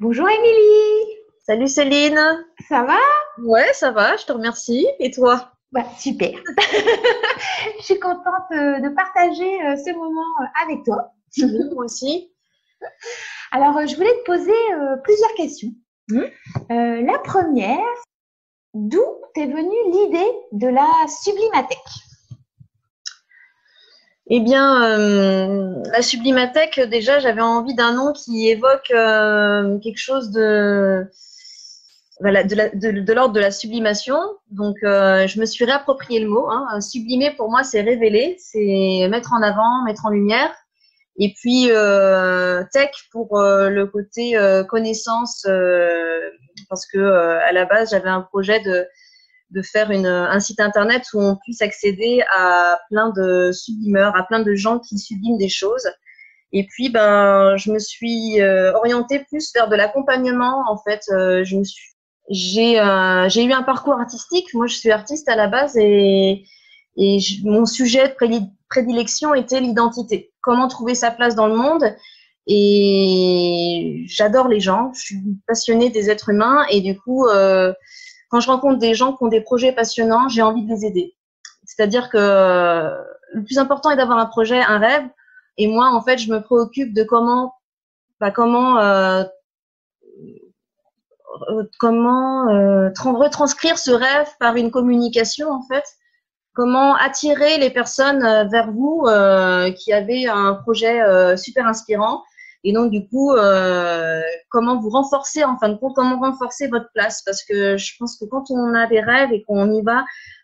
Bonjour Émilie, Salut Céline. ça va? Ouais, ça va, je te remercie. Et toi? Bah, super. Je suis contente de partager ce moment avec toi. Oui, moi aussi. Alors, je voulais te poser plusieurs questions. Hmm. La première, d'où t'es venue l'idée de la Sublimathèque? Eh bien, la Sublimathèque, déjà, j'avais envie d'un nom qui évoque quelque chose voilà, de l'ordre de la sublimation. Donc, je me suis réapproprié le mot. Hein. Sublimer, pour moi, c'est révéler, c'est mettre en avant, mettre en lumière. Et puis tech pour le côté connaissance, parce que à la base j'avais un projet de faire un site internet où on puisse accéder à plein de sublimeurs, à plein de gens qui subliment des choses. Et puis ben je me suis orientée plus vers de l'accompagnement en fait. J'ai eu un parcours artistique. Moi je suis artiste à la base et mon sujet de prédilection était l'identité. Comment trouver sa place dans le monde. Et j'adore les gens. Je suis passionnée des êtres humains. Et du coup, quand je rencontre des gens qui ont des projets passionnants, j'ai envie de les aider. C'est-à-dire que le plus important est d'avoir un projet, un rêve. Et moi, en fait, je me préoccupe de comment retranscrire ce rêve par une communication, en fait. Comment attirer les personnes vers vous qui avaient un projet super inspirant et donc du coup comment vous renforcer en fin de compte, comment renforcer votre place parce que je pense que quand on a des rêves et qu'on y va,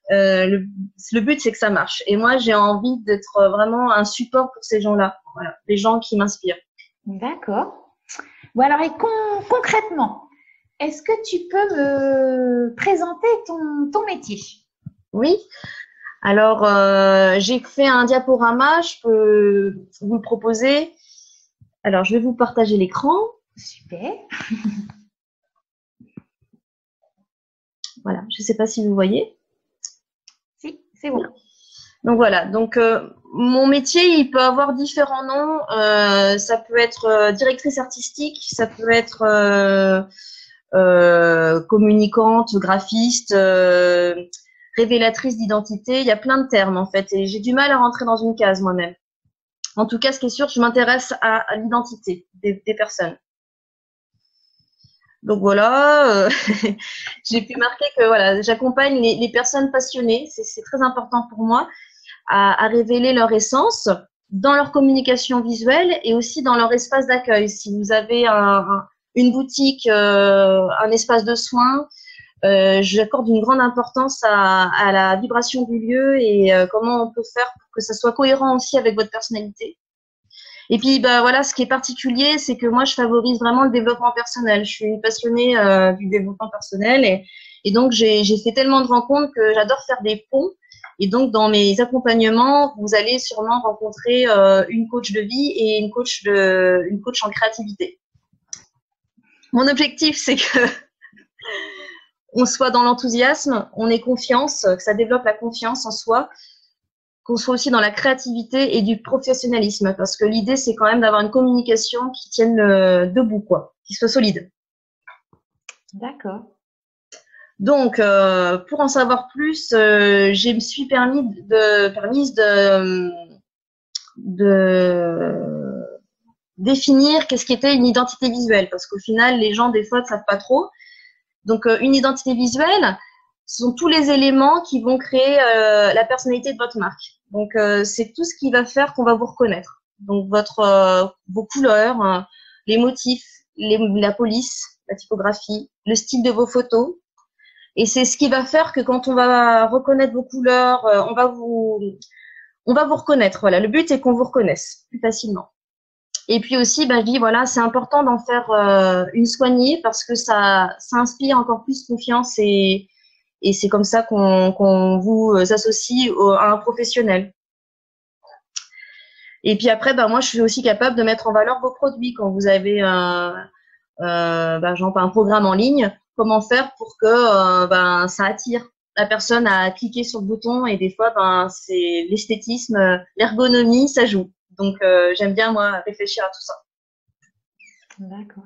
le but c'est que ça marche et moi j'ai envie d'être vraiment un support pour ces gens-là, voilà, les gens qui m'inspirent. D'accord. Bon alors, et concrètement, est-ce que tu peux me présenter ton métier? Oui, alors j'ai fait un diaporama, je peux vous le proposer. Alors je vais vous partager l'écran. Super. Voilà, je ne sais pas si vous voyez. Si, c'est bon. Donc voilà, donc mon métier, il peut avoir différents noms. Ça peut être directrice artistique, ça peut être communicante, graphiste, révélatrice d'identité. Il y a plein de termes en fait, et j'ai du mal à rentrer dans une case moi-même. En tout cas, ce qui est sûr, je m'intéresse à l'identité des personnes. Donc voilà, j'ai pu marquer que voilà, j'accompagne les personnes passionnées, c'est très important pour moi à révéler leur essence dans leur communication visuelle et aussi dans leur espace d'accueil. Si vous avez une boutique, un espace de soins, j'accorde une grande importance à la vibration du lieu et comment on peut faire pour que ça soit cohérent aussi avec votre personnalité. Et puis, bah voilà, ce qui est particulier, c'est que moi, je favorise vraiment le développement personnel. Je suis une passionnée du développement personnel et donc j'ai fait tellement de rencontres que j'adore faire des ponts. Et donc, dans mes accompagnements, vous allez sûrement rencontrer une coach de vie et une coach en créativité. Mon objectif, c'est que on soit dans l'enthousiasme, on ait confiance, que ça développe la confiance en soi, qu'on soit aussi dans la créativité et du professionnalisme, parce que l'idée, c'est quand même d'avoir une communication qui tienne debout, quoi, qui soit solide. D'accord. Donc, pour en savoir plus, je me suis permise de définir qu'est-ce qu'était une identité visuelle, parce qu'au final, les gens, des fois, ne savent pas trop. Donc, une identité visuelle, ce sont tous les éléments qui vont créer la personnalité de votre marque. Donc, c'est tout ce qui va faire qu'on va vous reconnaître. Donc, vos couleurs, les motifs, la police, la typographie, le style de vos photos. Et c'est ce qui va faire que quand on va reconnaître vos couleurs, on va vous reconnaître. Voilà, le but est qu'on vous reconnaisse plus facilement. Et puis aussi, bah, je dis voilà, c'est important d'en faire une soignée parce que ça inspire encore plus confiance et c'est comme ça qu'on vous associe à un professionnel. Et puis après, bah, moi, je suis aussi capable de mettre en valeur vos produits quand vous avez genre, un programme en ligne. Comment faire pour que ça attire la personne à cliquer sur le bouton et des fois, c'est l'esthétisme, l'ergonomie, ça joue. Donc, j'aime bien, moi, réfléchir à tout ça. D'accord.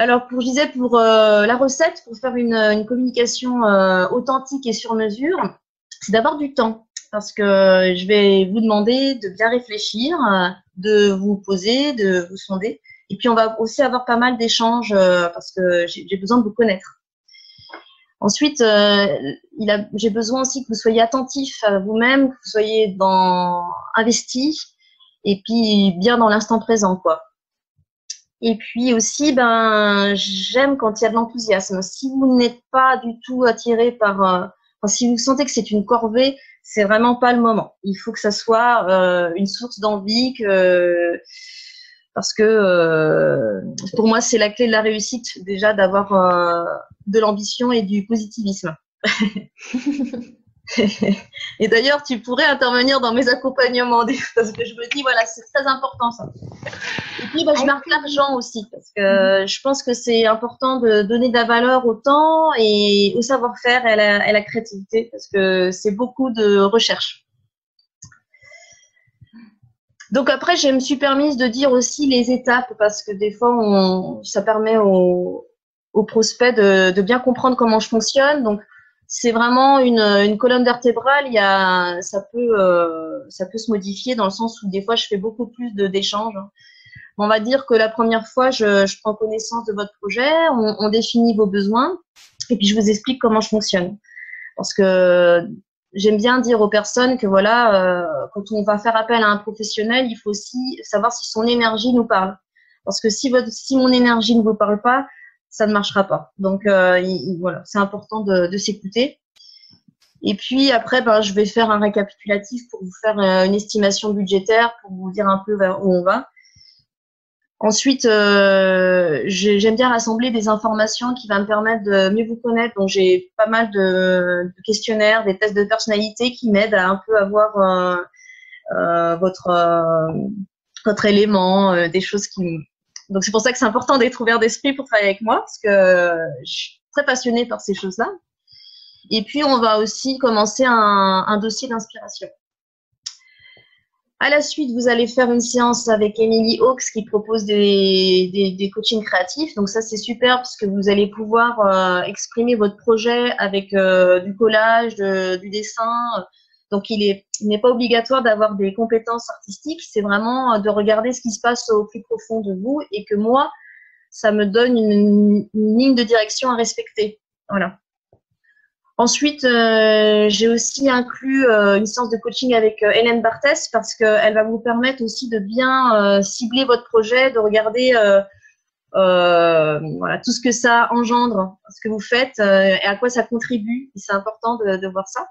Alors, je disais, pour la recette, pour faire une communication authentique et sur mesure, c'est d'avoir du temps. Parce que je vais vous demander de bien réfléchir, de vous poser, de vous sonder. Et puis, on va aussi avoir pas mal d'échanges parce que j'ai besoin de vous connaître. Ensuite, j'ai besoin aussi que vous soyez attentif à vous-même, que vous soyez investi et puis bien dans l'instant présent, quoi. Et puis aussi, j'aime quand il y a de l'enthousiasme. Si vous n'êtes pas du tout attiré si vous sentez que c'est une corvée, c'est vraiment pas le moment. Il faut que ça soit une source d'envie, parce que pour moi, c'est la clé de la réussite, déjà d'avoir de l'ambition et du positivisme. Et d'ailleurs, tu pourrais intervenir dans mes accompagnements, parce que je me dis, voilà, c'est très important ça. Et puis, je marque l'argent aussi, parce que je pense que c'est important de donner de la valeur au temps et au savoir-faire et à la créativité, parce que c'est beaucoup de recherche. Donc après, je me suis permise de dire aussi les étapes, parce que des fois, ça permet aux prospects de bien comprendre comment je fonctionne. Donc, c'est vraiment une colonne vertébrale. Ça peut se modifier dans le sens où des fois, je fais beaucoup plus d'échanges. On va dire que la première fois, je prends connaissance de votre projet, on définit vos besoins, et puis je vous explique comment je fonctionne. Parce que j'aime bien dire aux personnes que voilà, quand on va faire appel à un professionnel, il faut aussi savoir si son énergie nous parle. Parce que si mon énergie ne vous parle pas, ça ne marchera pas. Donc voilà, c'est important de s'écouter. Et puis après, je vais faire un récapitulatif pour vous faire une estimation budgétaire, pour vous dire un peu vers où on va. Ensuite, j'aime bien rassembler des informations qui vont me permettre de mieux vous connaître. Donc, j'ai pas mal de questionnaires, des tests de personnalité qui m'aident à un peu avoir votre élément, des choses qui. Donc, c'est pour ça que c'est important d'être ouvert d'esprit pour travailler avec moi, parce que je suis très passionnée par ces choses-là. Et puis, on va aussi commencer un dossier d'inspiration. À la suite, vous allez faire une séance avec Émilie Hawks qui propose des coachings créatifs. Donc ça, c'est super parce que vous allez pouvoir exprimer votre projet avec du collage, du dessin. Donc, il n'est pas obligatoire d'avoir des compétences artistiques. C'est vraiment de regarder ce qui se passe au plus profond de vous et que moi, ça me donne une ligne de direction à respecter. Voilà. Ensuite, j'ai aussi inclus une séance de coaching avec Hélène Barthès parce qu'elle va vous permettre aussi de bien cibler votre projet, de regarder voilà, tout ce que ça engendre, ce que vous faites et à quoi ça contribue. Et c'est important de voir ça.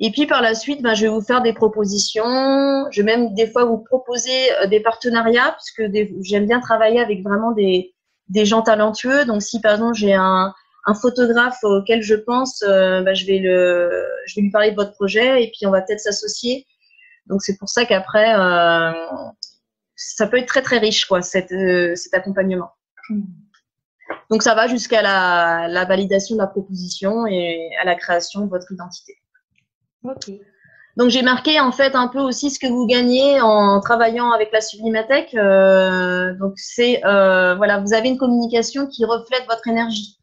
Et puis par la suite, je vais vous faire des propositions. Je vais même des fois vous proposer des partenariats parce que j'aime bien travailler avec vraiment des gens talentueux. Donc si par exemple j'ai un photographe auquel je pense, je vais lui parler de votre projet et puis on va peut-être s'associer. Donc c'est pour ça qu'après, ça peut être très très riche quoi, cet accompagnement. Donc ça va jusqu'à la validation de la proposition et à la création de votre identité. Ok. Donc j'ai marqué en fait un peu aussi ce que vous gagnez en travaillant avec la Sublimathèque. Donc c'est voilà, vous avez une communication qui reflète votre énergie.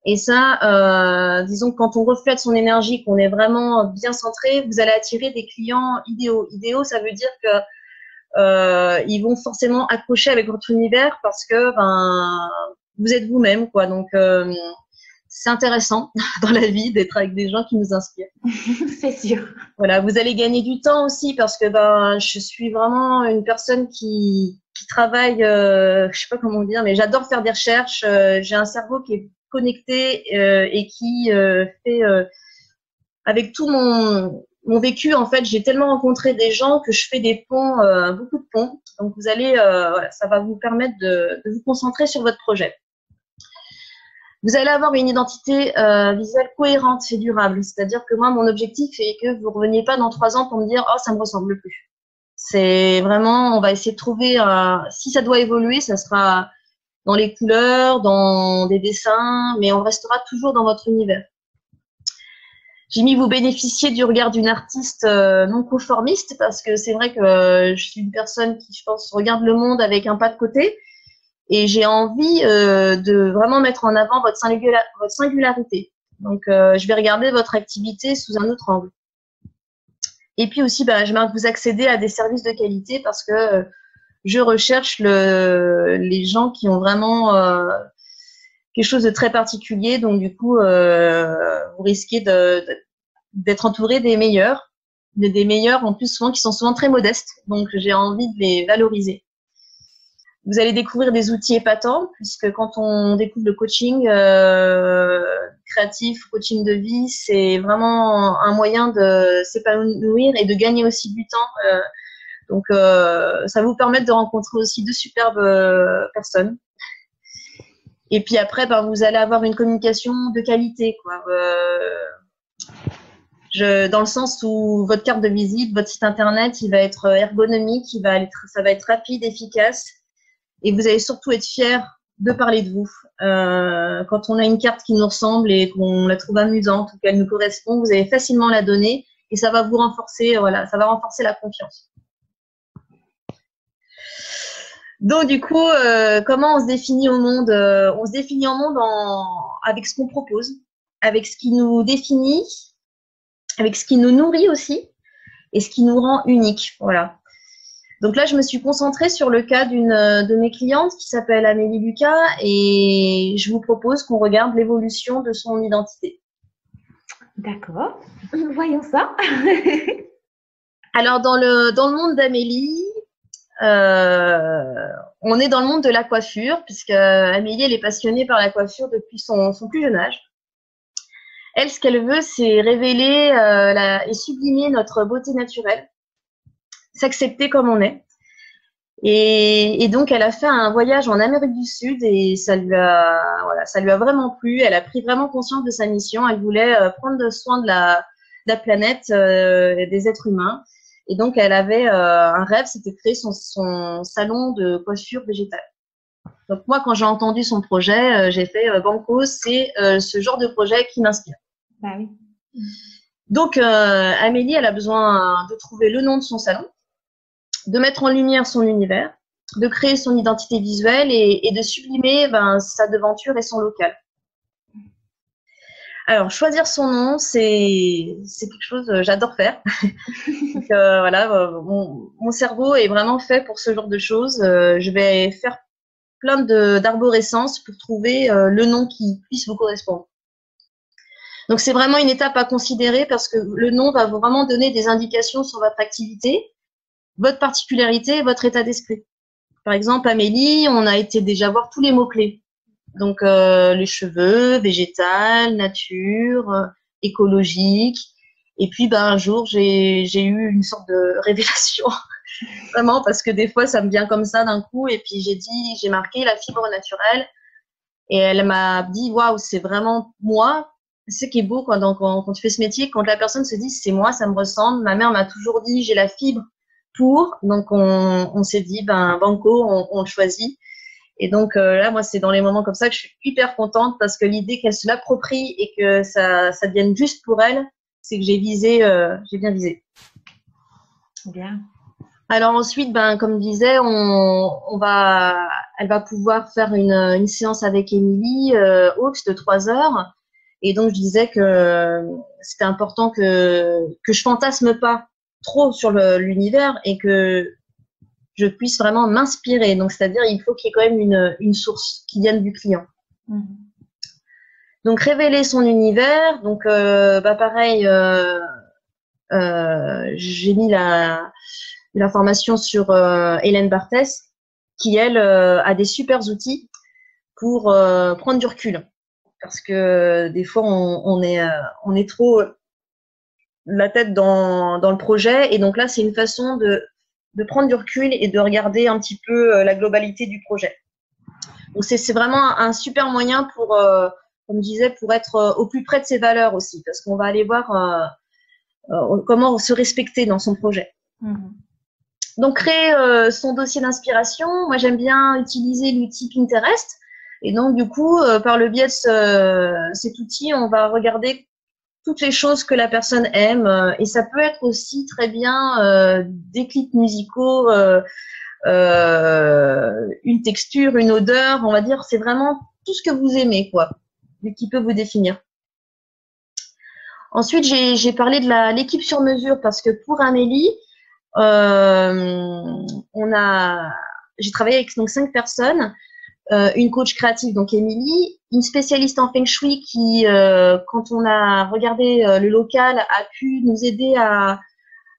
Et ça, disons que quand on reflète son énergie, qu'on est vraiment bien centré, vous allez attirer des clients idéaux. Idéaux, ça veut dire que ils vont forcément accrocher avec votre univers parce que vous êtes vous-même, quoi. Donc c'est intéressant dans la vie d'être avec des gens qui nous inspirent. C'est sûr. Voilà, vous allez gagner du temps aussi parce que je suis vraiment une personne qui travaille, je sais pas comment dire, mais j'adore faire des recherches. J'ai un cerveau qui est connecté et qui fait avec tout mon vécu en fait, j'ai tellement rencontré des gens que je fais des ponts, beaucoup de ponts. Donc vous allez, voilà, ça va vous permettre de vous concentrer sur votre projet. Vous allez avoir une identité visuelle cohérente et durable. C'est-à-dire que moi, mon objectif est que vous ne reveniez pas dans 3 ans pour me dire « Oh, ça ne me ressemble plus ». C'est vraiment, on va essayer de trouver, si ça doit évoluer, ça sera dans les couleurs, dans des dessins, mais on restera toujours dans votre univers. J'ai mis vous bénéficier du regard d'une artiste non conformiste parce que c'est vrai que je suis une personne qui, je pense, regarde le monde avec un pas de côté. et j'ai envie de vraiment mettre en avant votre singularité. Donc, je vais regarder votre activité sous un autre angle. Et puis aussi, j'aimerais que vous accédez à des services de qualité parce que je recherche les gens qui ont vraiment quelque chose de très particulier. Donc, du coup, vous risquez d'être entouré des meilleurs en plus souvent qui sont souvent très modestes. Donc, j'ai envie de les valoriser. Vous allez découvrir des outils épatants puisque quand on découvre le coaching créatif, coaching de vie, c'est vraiment un moyen de s'épanouir et de gagner aussi du temps. Donc, ça va vous permettre de rencontrer aussi de superbes personnes. Et puis après, vous allez avoir une communication de qualité, quoi. Dans le sens où votre carte de visite, votre site internet, il va être ergonomique, ça va être rapide, efficace. Et vous allez surtout être fier de parler de vous. Quand on a une carte qui nous ressemble et qu'on la trouve amusante ou qu'elle nous correspond, vous allez facilement la donner et ça va vous renforcer, ça va renforcer la confiance. Donc, du coup, comment on se définit au monde? On se définit au monde avec ce qu'on propose, avec ce qui nous définit, avec ce qui nous nourrit aussi et ce qui nous rend unique. Voilà. Donc là, je me suis concentrée sur le cas d'une de mes clientes qui s'appelle Amélie Lucas et je vous propose qu'on regarde l'évolution de son identité. D'accord. Voyons ça. Alors, dans le monde d'Amélie, on est dans le monde de la coiffure, puisque Amélie, elle est passionnée par la coiffure depuis son plus jeune âge. Elle, ce qu'elle veut, c'est révéler et sublimer notre beauté naturelle, s'accepter comme on est. Et donc, elle a fait un voyage en Amérique du Sud et ça lui a vraiment plu. Elle a pris vraiment conscience de sa mission. Elle voulait prendre soin de la planète, des êtres humains. Et donc, elle avait un rêve, c'était de créer son salon de coiffure végétale. Donc, moi, quand j'ai entendu son projet, j'ai fait Banco, c'est ce genre de projet qui m'inspire. Bah oui. Donc, Amélie, elle a besoin de trouver le nom de son salon, de mettre en lumière son univers, de créer son identité visuelle et de sublimer sa devanture et son local. Alors, choisir son nom, c'est quelque chose que j'adore faire. Donc, mon cerveau est vraiment fait pour ce genre de choses. Je vais faire plein d'arborescences pour trouver le nom qui puisse vous correspondre. Donc, c'est vraiment une étape à considérer parce que le nom va vraiment donner des indications sur votre activité, votre particularité et votre état d'esprit. Par exemple, Amélie, on a été déjà voir tous les mots-clés. Donc, les cheveux, végétal, nature, écologique. Et puis, un jour, j'ai eu une sorte de révélation. Vraiment, parce que des fois, ça me vient comme ça d'un coup. Et puis, j'ai marqué la fibre naturelle. Et elle m'a dit, waouh, c'est vraiment moi. C'est ce qui est beau quand tu fais ce métier, quand la personne se dit, c'est moi, ça me ressemble. Ma mère m'a toujours dit, j'ai la fibre pour. Donc, on s'est dit, Banco, on le choisit. Et donc là, moi, c'est dans les moments comme ça que je suis hyper contente parce que l'idée qu'elle se l'approprie et que ça devienne juste pour elle, c'est que j'ai bien visé. Bien. Alors ensuite, comme je disais, elle va pouvoir faire une séance avec Émilie Hawks de 3 heures. Et donc, je disais que c'était important que je fantasme pas trop sur l'univers et que je puisse vraiment m'inspirer. Donc, c'est-à-dire, il faut qu'il y ait quand même une source qui vienne du client. Mmh. Donc, révéler son univers. Donc, pareil, j'ai mis la formation sur Hélène Barthès, qui, elle, a des super outils pour prendre du recul. Parce que des fois, on est trop la tête dans le projet. Et donc là, c'est une façon de prendre du recul et de regarder un petit peu la globalité du projet. Donc, c'est vraiment un super moyen pour, comme je disais, pour être au plus près de ses valeurs aussi, parce qu'on va aller voir comment se respecter dans son projet. Mmh. Donc, créer son dossier d'inspiration. Moi, j'aime bien utiliser l'outil Pinterest. Et donc, du coup, par le biais de cet outil, on va regarder toutes les choses que la personne aime. Et ça peut être aussi très bien des clips musicaux une texture, une odeur, on va dire, c'est vraiment tout ce que vous aimez, quoi, et qui peut vous définir. Ensuite, j'ai parlé de l'équipe sur mesure parce que pour Amélie, j'ai travaillé avec donc 5 personnes, une coach créative, donc Émilie, une spécialiste en Feng Shui qui, quand on a regardé le local, a pu nous aider à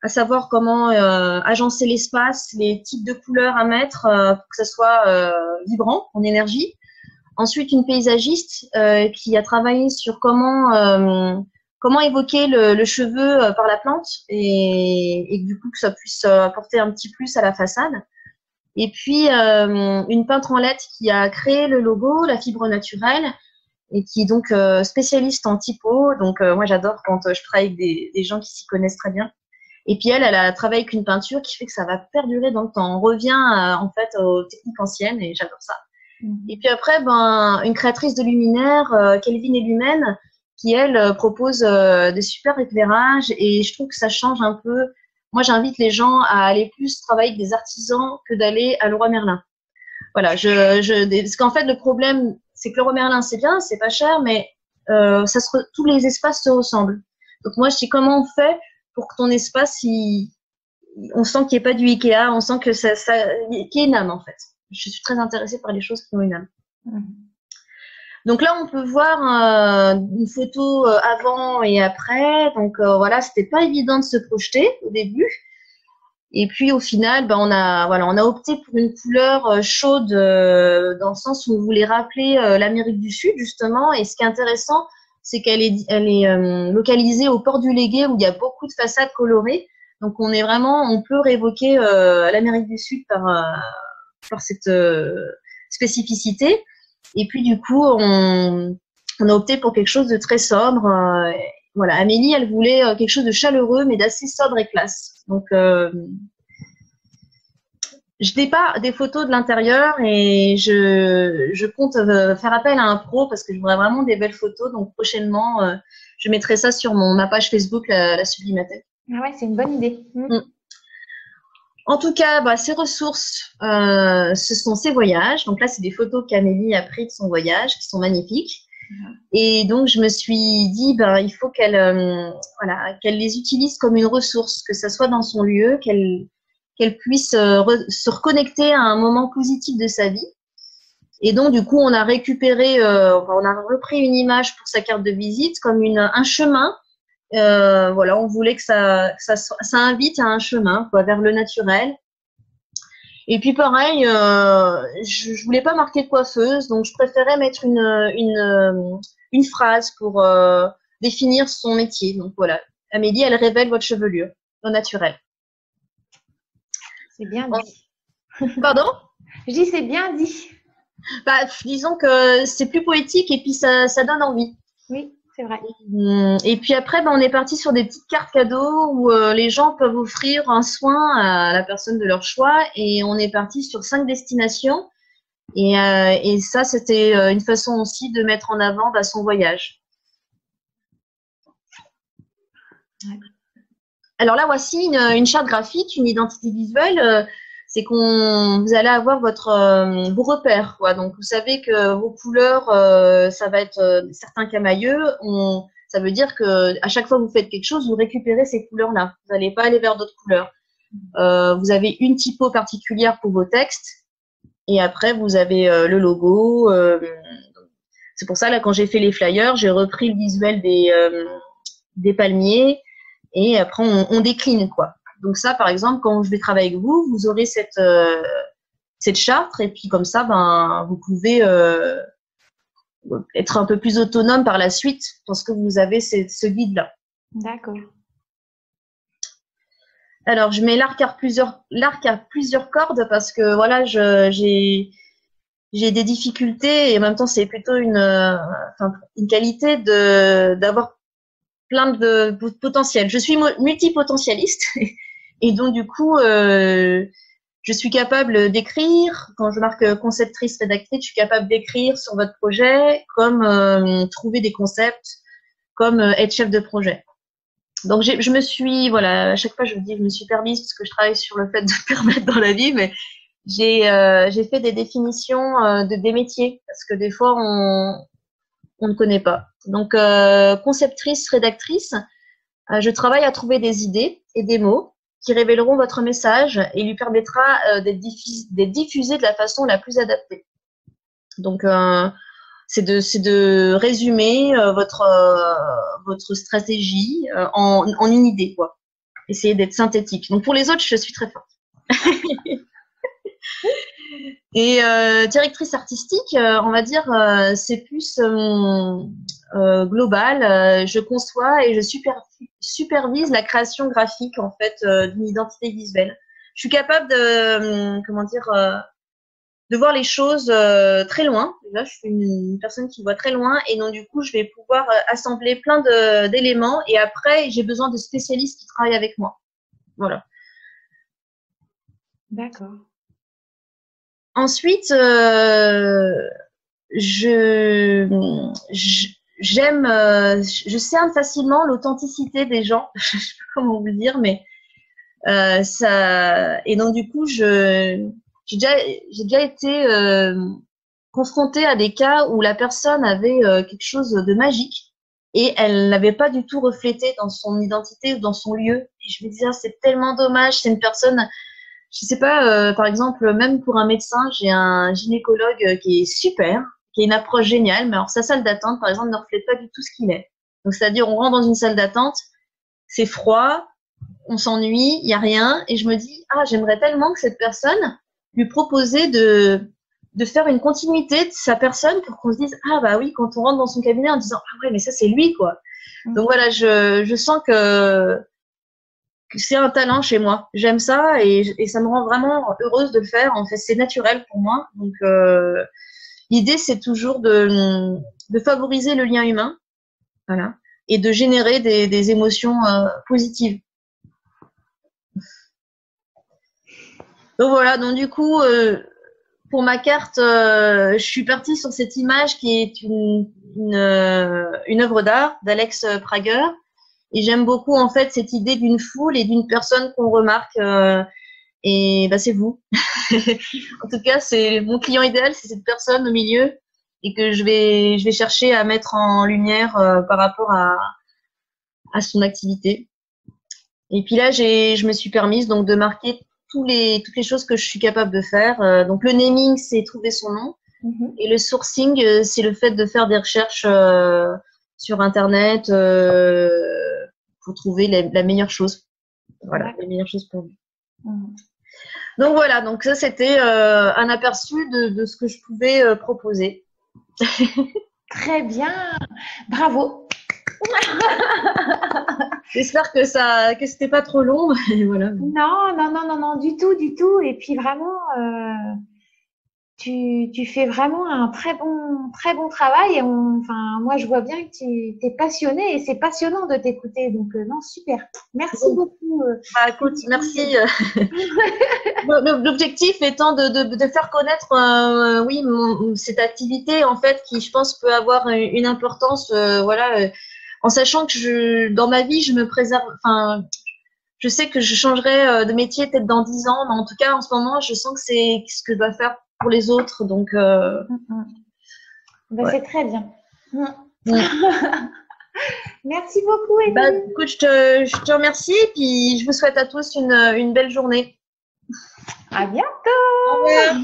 savoir comment agencer l'espace, les types de couleurs à mettre pour que ça soit vibrant en énergie. Ensuite, une paysagiste qui a travaillé sur comment évoquer le cheveu par la plante et du coup que ça puisse apporter un petit plus à la façade. Et puis, une peintre en lettres qui a créé le logo, la fibre naturelle, et qui est donc spécialiste en typo. Donc, moi, j'adore quand je travaille avec des gens qui s'y connaissent très bien. Et puis, elle a travaillé avec une peinture qui fait que ça va perdurer dans le temps. On revient, en fait, aux techniques anciennes, et j'adore ça. Et puis après, une créatrice de luminaires, Kelvin et Lumen, qui, elle, propose des super éclairages, et je trouve que ça change un peu. Moi, j'invite les gens à aller plus travailler avec des artisans que d'aller à Leroy Merlin. Voilà, parce qu'en fait, le problème, c'est que Leroy Merlin, c'est bien, c'est pas cher, mais tous les espaces se ressemblent. Donc moi, je dis comment on fait pour que ton espace, on sent qu'il n'y ait pas du Ikea, on sent que qu'il y ait une âme, en fait. Je suis très intéressée par les choses qui ont une âme. Donc là, on peut voir une photo avant et après. Donc voilà, c'était pas évident de se projeter au début. Et puis au final, on a opté pour une couleur chaude dans le sens où on voulait rappeler l'Amérique du Sud justement. Et ce qui est intéressant, c'est qu'elle est localisée au port du Légué où il y a beaucoup de façades colorées. Donc on peut réévoquer l'Amérique du Sud par cette spécificité. Et puis du coup, on a opté pour quelque chose de très sobre. Voilà, Amélie, elle voulait quelque chose de chaleureux, mais d'assez sobre et classe. Donc, je n'ai pas des photos de l'intérieur et je compte faire appel à un pro parce que je voudrais vraiment des belles photos. Donc, prochainement, je mettrai ça sur ma page Facebook, la Sublimathèque. Ah ouais, c'est une bonne idée. En tout cas, ses ressources, ce sont ses voyages. Donc là, c'est des photos qu'Amélie a prises de son voyage, qui sont magnifiques. Et donc, je me suis dit, il faut qu'elle les utilise comme une ressource, que ça soit dans son lieu, qu'elle puisse se reconnecter à un moment positif de sa vie. Et donc, du coup, on a repris une image pour sa carte de visite comme un chemin. On voulait que ça invite à un chemin, vers le naturel. Et puis pareil, je voulais pas marquer coiffeuse, donc je préférais mettre une phrase pour définir son métier. Donc voilà, Amélie, elle révèle votre chevelure au naturel. C'est bien dit. Pardon? Je dis c'est bien dit. Disons que c'est plus poétique et puis ça donne envie. Oui. C'est vrai. Et puis après, on est parti sur des petites cartes cadeaux où les gens peuvent offrir un soin à la personne de leur choix. Et on est parti sur 5 destinations. Et ça, c'était une façon aussi de mettre en avant son voyage. Ouais. Alors là, voici une charte graphique, une identité visuelle. C'est vous allez avoir vos repères, quoi. Donc, vous savez que vos couleurs, ça va être certains camailleux. Ça veut dire que à chaque fois que vous faites quelque chose, vous récupérez ces couleurs-là. Vous n'allez pas aller vers d'autres couleurs. Vous avez une typo particulière pour vos textes. Et après, vous avez le logo. C'est pour ça, là, quand j'ai fait les flyers, j'ai repris le visuel des palmiers. Et après, on décline, quoi. Donc ça, par exemple, quand je vais travailler avec vous, vous aurez cette charte et puis comme ça, vous pouvez être un peu plus autonome par la suite parce que vous avez ce guide-là. D'accord. Alors, je mets l'arc à plusieurs cordes parce que voilà, j'ai des difficultés et en même temps, c'est plutôt une qualité d'avoir plein de potentiel. Je suis multipotentialiste et donc du coup, je suis capable d'écrire. Quand je marque conceptrice, rédactrice, je suis capable d'écrire sur votre projet, comme trouver des concepts, comme être chef de projet. Donc je me suis, à chaque fois je me dis, je me suis permise parce que je travaille sur le fait de permettre dans la vie, mais j'ai fait des définitions des métiers parce que des fois on ne connaît pas. Donc conceptrice, rédactrice, je travaille à trouver des idées et des mots qui révéleront votre message et lui permettra d'être diffusé de la façon la plus adaptée. Donc c'est de résumer votre stratégie en une idée, quoi. Essayer d'être synthétique. Donc pour les autres, je suis très forte. Et directrice artistique, on va dire, c'est plus global. Je conçois et je supervise la création graphique en fait d'une identité visuelle. Je suis capable de de voir les choses très loin. Déjà, je suis une personne qui voit très loin et donc du coup, je vais pouvoir assembler plein d'éléments et après, j'ai besoin de spécialistes qui travaillent avec moi. Voilà. D'accord. Ensuite, j'aime, je cerne facilement l'authenticité des gens. Je sais pas comment vous le dire, mais ça. Et donc du coup, j'ai déjà été confrontée à des cas où la personne avait quelque chose de magique et elle n'avait pas du tout reflété dans son identité ou dans son lieu. Et je me disais, ah, c'est tellement dommage, c'est une personne. Je sais pas, par exemple, même pour un médecin, j'ai un gynécologue qui est super, qui a une approche géniale, mais alors sa salle d'attente, par exemple, ne reflète pas du tout ce qu'il est. Donc, c'est-à-dire, on rentre dans une salle d'attente, c'est froid, on s'ennuie, il n'y a rien, et je me dis, ah, j'aimerais tellement que cette personne lui proposait de faire une continuité de sa personne pour qu'on se dise, ah, bah oui, quand on rentre dans son cabinet en disant, ah ouais, mais ça, c'est lui, quoi. Donc voilà, je sens que c'est un talent chez moi. J'aime ça et ça me rend vraiment heureuse de le faire. En fait, c'est naturel pour moi. Donc, l'idée, c'est toujours de favoriser le lien humain, voilà, et de générer des émotions positives. Donc voilà. Donc du coup, pour ma carte, je suis partie sur cette image qui est une œuvre d'art d'Alex Prager. Et j'aime beaucoup en fait cette idée d'une foule et d'une personne qu'on remarque. Et bah c'est vous. En tout cas, c'est mon client idéal, c'est cette personne au milieu et que je vais chercher à mettre en lumière par rapport à son activité. Et puis là, je me suis permise donc de marquer toutes les choses que je suis capable de faire. Donc le naming, c'est trouver son nom. Et le sourcing, c'est le fait de faire des recherches sur Internet pour trouver la meilleure chose. Voilà, les meilleures choses pour vous. Donc voilà, donc ça c'était un aperçu de ce que je pouvais proposer. Très bien, bravo. J'espère que c'était pas trop long. Voilà. Non, du tout. Et puis vraiment, tu fais vraiment un très bon travail. Et moi, je vois bien que tu es passionnée et c'est passionnant de t'écouter. Donc, non, super. Merci beaucoup. Bah, écoute, merci. L'objectif étant de faire connaître, oui, cette activité en fait qui, je pense, peut avoir une importance, voilà, en sachant que dans ma vie, je me préserve. Enfin, je sais que je changerai de métier peut-être dans 10 ans, mais en tout cas, en ce moment, je sens que c'est ce que je dois faire pour les autres. Donc, ouais. C'est très bien. Merci beaucoup, Émilie. Bah, écoute, je te remercie et puis je vous souhaite à tous une belle journée. À bientôt. Au revoir.